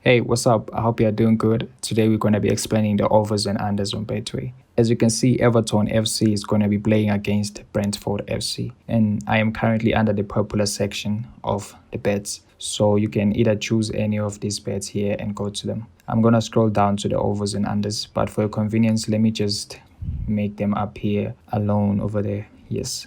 Hey, what's up? I hope you're doing good. Today we're going to be explaining the overs and unders on Betway. As you can see, Everton FC is going to be playing against Brentford FC, and I am currently under the popular section of the bets. So you can either choose any of these bets here and go to them. I'm going to scroll down to the overs and unders, but for your convenience, let me just make them up here alone over there. Yes.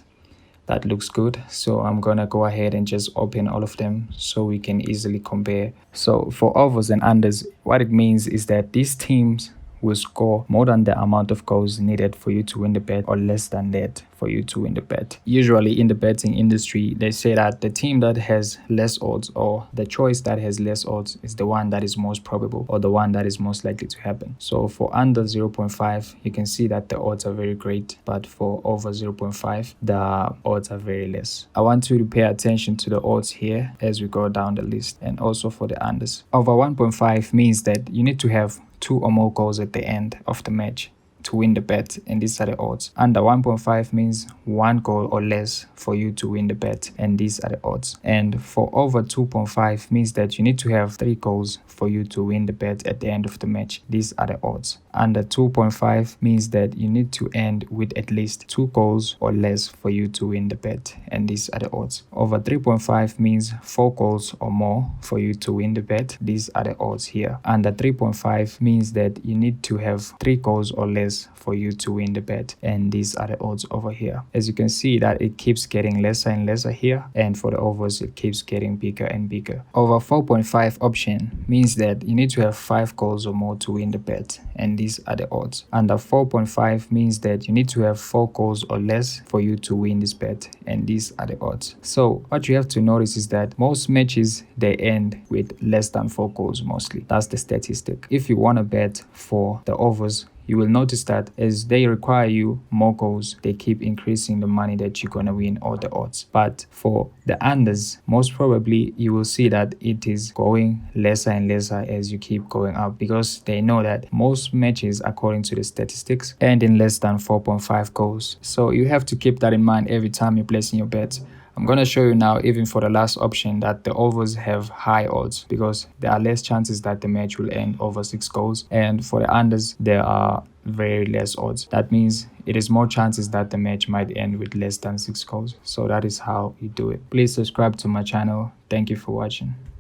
That looks good. So I'm gonna go ahead and just open all of them so we can easily compare. So for overs and unders, what it means is that these teams will score more than the amount of goals needed for you to win the bet or less than that for you to win the bet. Usually in the betting industry, they say that the team that has less odds or the choice that has less odds is the one that is most probable or the one that is most likely to happen. So for under 0.5, you can see that the odds are very great, but for over 0.5, the odds are very less. I want you to pay attention to the odds here as we go down the list, and also for the unders. Over 1.5 means that you need to have 2 or more goals at the end of the match to win the bet, and these are the odds. Under 1.5 means 1 goal or less for you to win the bet, and these are the odds. And for over 2.5 means that you need to have 3 goals for you to win the bet at the end of the match. These are the odds. Under 2.5 means that you need to end with at least 2 goals or less for you to win the bet, and these are the odds. Over 3.5 means 4 goals or more for you to win the bet. These are the odds here. Under 3.5 means that you need to have 3 goals or less for you to win the bet, and these are the odds over here. As you can see that it keeps getting lesser and lesser here, and for the overs it keeps getting bigger and bigger. Over 4.5 option means that you need to have 5 goals or more to win the bet, and these are the odds. Under 4.5 means that you need to have 4 goals or less for you to win this bet, and these are the odds. So what you have to notice is that most matches they end with less than 4 goals mostly. That's the statistic. If you want to bet for the overs, you will notice that as they require you more goals, they keep increasing the money that you're going to win or the odds. But for the unders, most probably you will see that it is going lesser and lesser as you keep going up, because they know that most matches, according to the statistics, end in less than 4.5 goals. So you have to keep that in mind every time you're placing your bets. I'm going to show you now, even for the last option, that the overs have high odds because there are less chances that the match will end over 6 goals. And for the unders, there are very less odds. That means it is more chances that the match might end with less than 6 goals. So that is how you do it. Please subscribe to my channel. Thank you for watching.